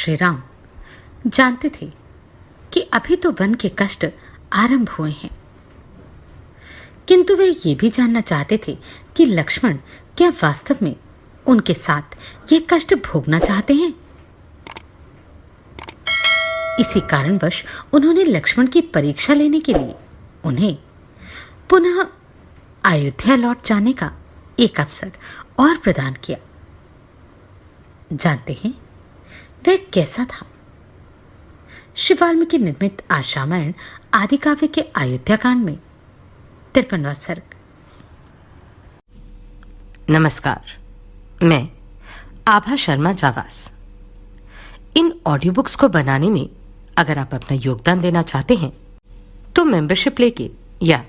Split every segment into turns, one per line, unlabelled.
श्री राम जानते थे कि अभी तो वन के कष्ट आरंभ हुए हैं, किंतु वे ये भी जानना चाहते थे कि लक्ष्मण क्या वास्तव में उनके साथ ये कष्ट भोगना चाहते हैं। इसी कारणवश उन्होंने लक्ष्मण की परीक्षा लेने के लिए उन्हें पुनः अयोध्या लौट जाने का एक अवसर और प्रदान किया। जानते हैं वह कैसा था? श्री वाल्मीकि निर्मित आदि रामायण आदि काव्य के अयोध्या कांड में 53वां सर्ग।
नमस्कार, मैं आभा शर्मा जावास। इन ऑडियो बुक्स को बनाने में अगर आप अपना योगदान देना चाहते हैं तो मेंबरशिप लेके या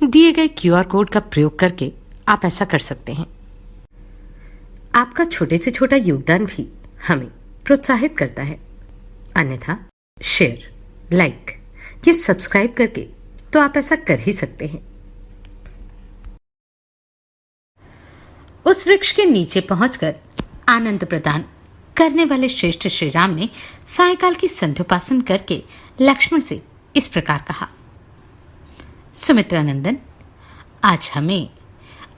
दिए गए क्यूआर कोड का प्रयोग करके आप ऐसा कर सकते हैं। आपका छोटे से छोटा योगदान भी हमें प्रोत्साहित करता है। अन्यथा शेयर, लाइक या सब्सक्राइब करके तो आप ऐसा कर ही सकते हैं।
उस वृक्ष के नीचे पहुंचकर आनंद प्रदान करने वाले श्रेष्ठ श्री राम ने सायंकाल की संध्योपासन करके लक्ष्मण से इस प्रकार कहा। सुमित्रा नंदन, आज हमें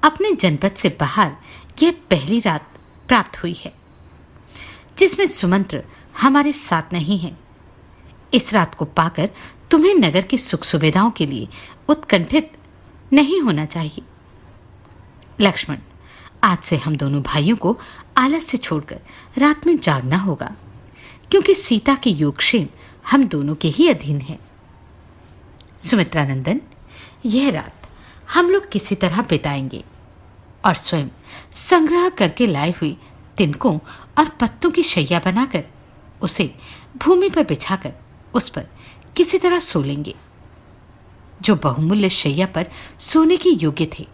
अपने जनपद से बाहर यह पहली रात प्राप्त हुई है जिसमें सुमंत्र हमारे साथ नहीं है। इस रात को पाकर तुम्हें नगर की सुख सुविधाओं के लिए उत्कंठित नहीं होना चाहिए। लक्ष्मण, आज से हम दोनों भाइयों को आलस्य छोड़कर रात में जागना होगा, क्योंकि सीता के योगक्षेम हम दोनों के ही अधीन है। सुमित्रा नंदन, यह रात हम लोग किसी तरह बिताएंगे और स्वयं संग्रह करके लाए हुए तिनकों और पत्तों की शैया बनाकर उसे भूमि पर बिछाकर उस पर किसी तरह सो लेंगे। जो बहुमूल्य शैया पर सोने के योग्य थे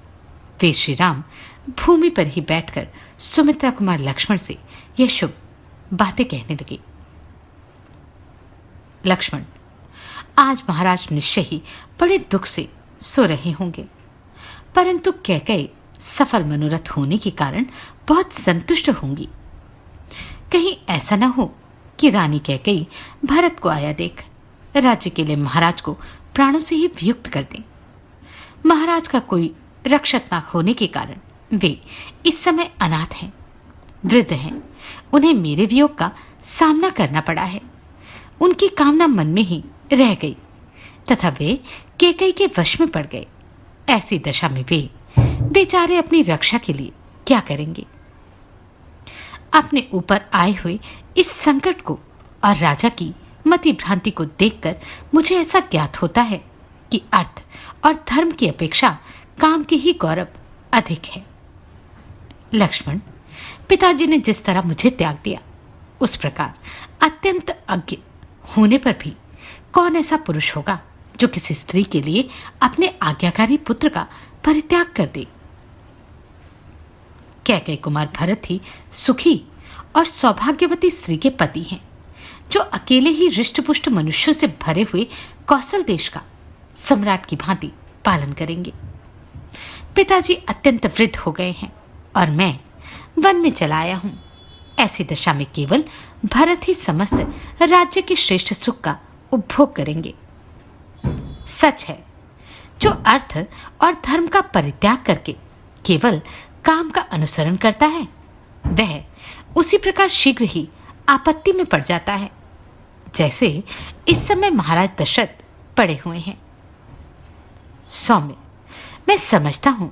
वे श्री राम भूमि पर ही बैठकर सुमित्रा कुमार लक्ष्मण से यह शुभ बातें कहने लगे। लक्ष्मण, आज महाराज निश्चय ही बड़े दुख से सो रहे होंगे, परंतु कैकेयी सफल मनोरथ होने के कारण बहुत संतुष्ट होंगी। कहीं ऐसा न हो कि रानी कैकेयी भरत को आया देख राज्य के लिए महाराज को प्राणों से ही वियुक्त कर दें। महाराज का कोई रक्षक न होने के कारण वे इस समय अनाथ हैं, वृद्ध हैं। उन्हें मेरे वियोग का सामना करना पड़ा है। उनकी कामना मन में ही रह गई तथा वे कैकेयी के वश में पड़ गए। ऐसी दशा में वे बेचारे अपनी रक्षा के लिए क्या करेंगे? अपने ऊपर आए हुए इस संकट को और राजा की मति भ्रांति को देखकर मुझे ऐसा ज्ञात होता है कि अर्थ और धर्म की अपेक्षा काम के ही गौरव अधिक है। लक्ष्मण, पिताजी ने जिस तरह मुझे त्याग दिया उस प्रकार अत्यंत अज्ञ होने पर भी कौन ऐसा पुरुष होगा जो किसी स्त्री के लिए अपने आज्ञाकारी पुत्र का परित्याग कर दे। कैकेयी कुमार भरत ही सुखी और सौभाग्यवती स्त्री के पति हैं, जो अकेले ही रिष्टपुष्ट मनुष्यों से भरे हुए कौशल देश का सम्राट की भांति पालन करेंगे। पिताजी अत्यंत वृद्ध हो गए हैं और मैं वन में चला आया हूं। ऐसी दशा में केवल भरत ही समस्त राज्य के श्रेष्ठ सुख का उपभोग करेंगे। सच है, जो अर्थ और धर्म का परित्याग करके केवल काम का अनुसरण करता है वह उसी प्रकार शीघ्र ही आपत्ति में पड़ जाता है, जैसे इस समय महाराज दशरथ पड़े हुए हैं। सौम्य, मैं समझता हूं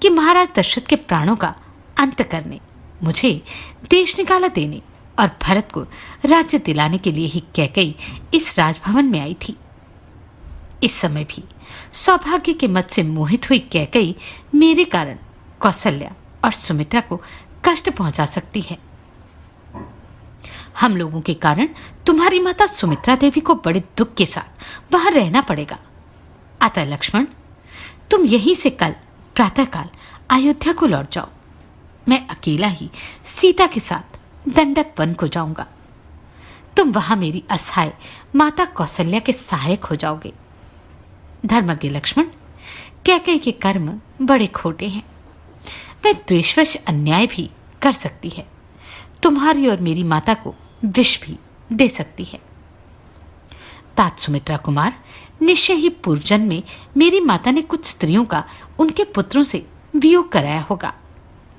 कि महाराज दशरथ के प्राणों का अंत करने, मुझे देश निकाला देने और भरत को राज्य दिलाने के लिए ही कैकेयी इस राजभवन में आई थी। इस समय भी सौभाग्य के मत से मोहित हुई कैकेयी मेरे कारण कौशल्या और सुमित्रा को कष्ट पहुंचा सकती है। हम लोगों के कारण तुम्हारी माता सुमित्रा देवी को बड़े दुख के साथ वहां रहना पड़ेगा। अतः लक्ष्मण, तुम यहीं से कल प्रातःकाल अयोध्या को लौट जाओ। मैं अकेला ही सीता के साथ दंडक वन को जाऊंगा। तुम वहां मेरी असहाय माता कौशल्या के सहायक हो जाओगे। धर्मज्ञ लक्ष्मण, कैकेयी के कर्म बड़े खोटे हैं। वह द्वेषवश अन्याय भी कर सकती है। तुम्हारी और मेरी माता को विष भी दे सकती है। तात सुमित्रा कुमार, निश्चय ही पूर्वजन्म में मेरी माता ने कुछ स्त्रियों का उनके पुत्रों से वियोग कराया होगा।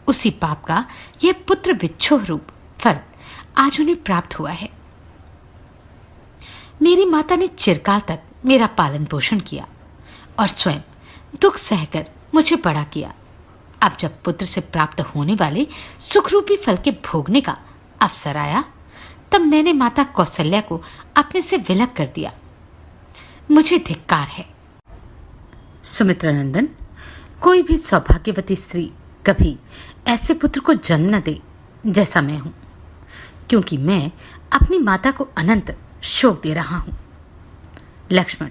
उसी पाप का यह पुत्र विच्छोह रूप फल आज उन्हें प्राप्त हुआ है। मेरी माता ने चिरकाल तक मेरा पालन पोषण किया और स्वयं दुख सहकर मुझे बड़ा किया। अब जब पुत्र से प्राप्त होने वाले सुखरूपी फल के भोगने का अवसर आया, तब मैंने माता कौशल्या को अपने से विलग कर दिया। मुझे धिक्कार है। सुमित्रानंदन, कोई भी सौभाग्यवती स्त्री कभी ऐसे पुत्र को जन्म न दे जैसा मैं हूं, क्योंकि मैं अपनी माता को अनंत शोक दे रहा हूं। लक्ष्मण,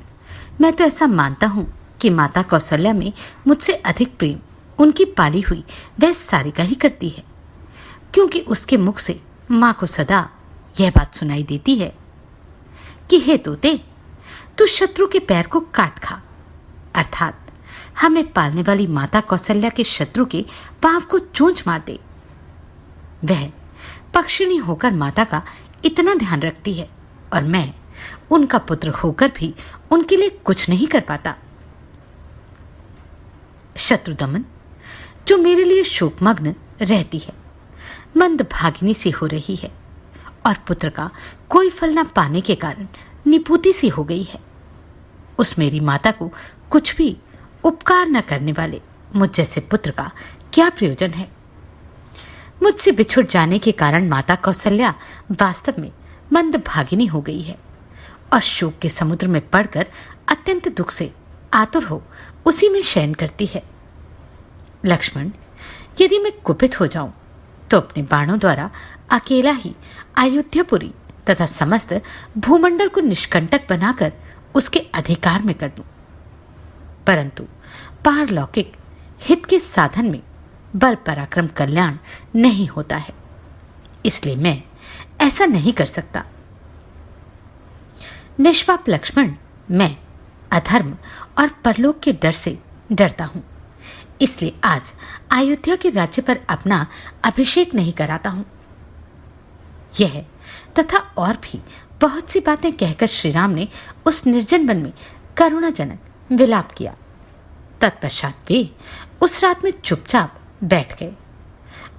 मैं तो ऐसा मानता हूं कि माता कौशल्या में मुझसे अधिक प्रेम उनकी पाली हुई वह सारिका ही करती है, क्योंकि उसके मुख से मां को सदा यह बात सुनाई देती है कि हे तोते, तू शत्रु के पैर को काट खा, अर्थात हमें पालने वाली माता कौशल्या के शत्रु के पांव को चोंच मार दे। वह पक्षिणी होकर माता का इतना ध्यान रखती है और मैं उनका पुत्र होकर भी उनके लिए कुछ नहीं कर पाता। शत्रुदमन, जो मेरे लिए शोकमग्न रहती है, मंद भागिनी सी हो रही है और पुत्र का कोई फल न पाने के कारण निपुती सी हो गई है, उस मेरी माता को कुछ भी उपकार न करने वाले मुझ जैसे पुत्र का क्या प्रयोजन है। मुझसे बिछुड़ जाने के कारण माता कौशल्या वास्तव में मंद भागिनी हो गई है और शोक के समुद्र में पड़कर अत्यंत दुख से आतुर हो उसी में शयन करती है। लक्ष्मण, यदि मैं कुपित हो जाऊं तो अपने बाणों द्वारा अकेला ही अयोध्यापुरी तथा समस्त भूमंडल को निष्कंटक बनाकर उसके अधिकार में कर दूं, परंतु पारलौकिक हित के साधन में बल पराक्रम कल्याण नहीं होता है, इसलिए मैं ऐसा नहीं कर सकता। निष्पाप लक्ष्मण, मैं अधर्म और परलोक के डर से डरता हूं, इसलिए आज अयोध्या के राज्य पर अपना अभिषेक नहीं कराता हूं। यह तथा और भी बहुत सी बातें कहकर श्रीराम ने उस निर्जन वन में करुणाजनक विलाप किया। तत्पश्चात वे उस रात में चुपचाप बैठ गए।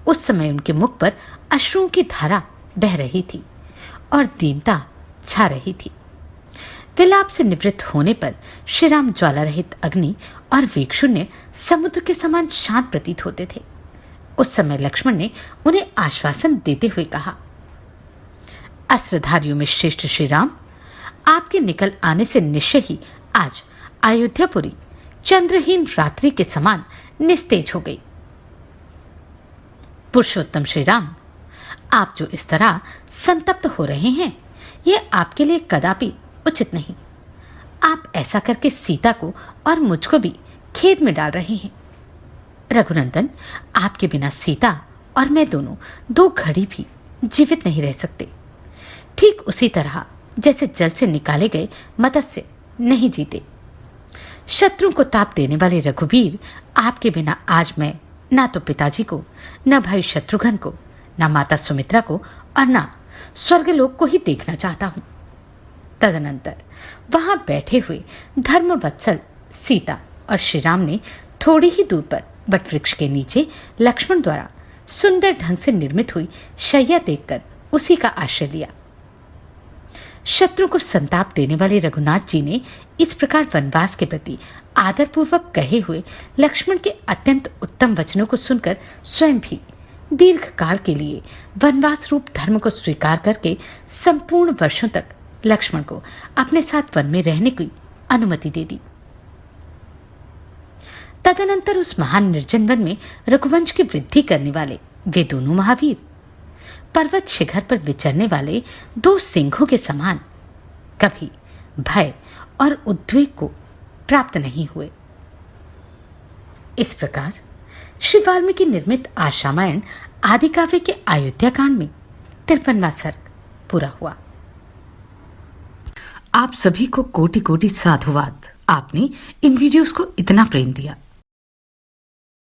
उस समय उनके मुख पर अश्रुओं की धारा बह रही थी और दीनता छा रही थी। विलाप से निवृत्त होने पर श्रीराम ज्वाला रहित अग्नि और वेगशून्य समुद्र के समान शांत प्रतीत होते थे। उस समय लक्ष्मण ने उन्हें आश्वासन देते हुए कहा, अस्त्रधारियों में श्रेष्ठ श्रीराम, आपके निकल आने से निश्चय ही आज अयोध्यापुरी चंद्रहीन रात्रि के समान निस्तेज हो गई। पुरुषोत्तम श्रीराम, आप जो इस तरह संतप्त हो रहे हैं, यह आपके लिए कदापि उचित नहीं। आप ऐसा करके सीता को और मुझको भी खेद में डाल रहे हैं। रघुनंदन, आपके बिना सीता और मैं दोनों 2 घड़ी भी जीवित नहीं रह सकते। ठीक उसी तरह जैसे जल से निकाले गए मत्स्य नहीं जीते। शत्रु को ताप देने वाले रघुवीर, आपके बिना आज मैं ना तो पिताजी को, न भाई शत्रुघ्न को, न माता सुमित्रा को और न स्वर्गलोक को ही देखना चाहता हूं। तदनंतर वहां बैठे हुए धर्मवत्सल सीता और श्रीराम ने थोड़ी ही दूर पर वटवृक्ष के नीचे लक्ष्मण द्वारा सुंदर ढंग से निर्मित हुई शैया देखकर उसी का आश्रय लिया। शत्रु को संताप देने वाले रघुनाथ जी ने इस प्रकार वनवास के प्रति आदरपूर्वक कहे हुए लक्ष्मण के अत्यंत उत्तम वचनों को सुनकर स्वयं भी दीर्घ काल के लिए वनवास रूप धर्म को स्वीकार करके संपूर्ण वर्षों तक लक्ष्मण को अपने साथ वन में रहने की अनुमति दे दी। तदनंतर उस महान निर्जन वन में रघुवंश की वृद्धि करने वाले वे दोनों महावीर पर्वत शिखर पर विचरने वाले 2 सिंहों के समान कभी भय और उद्वेग को प्राप्त नहीं हुए। इस प्रकार श्री वाल्मीकि निर्मित आशामायण आदि काव्य के अयोध्या कांड में 53वां सर्ग पूरा हुआ।
आप सभी को कोटि कोटि साधुवाद। आपने इन वीडियोस को इतना प्रेम दिया,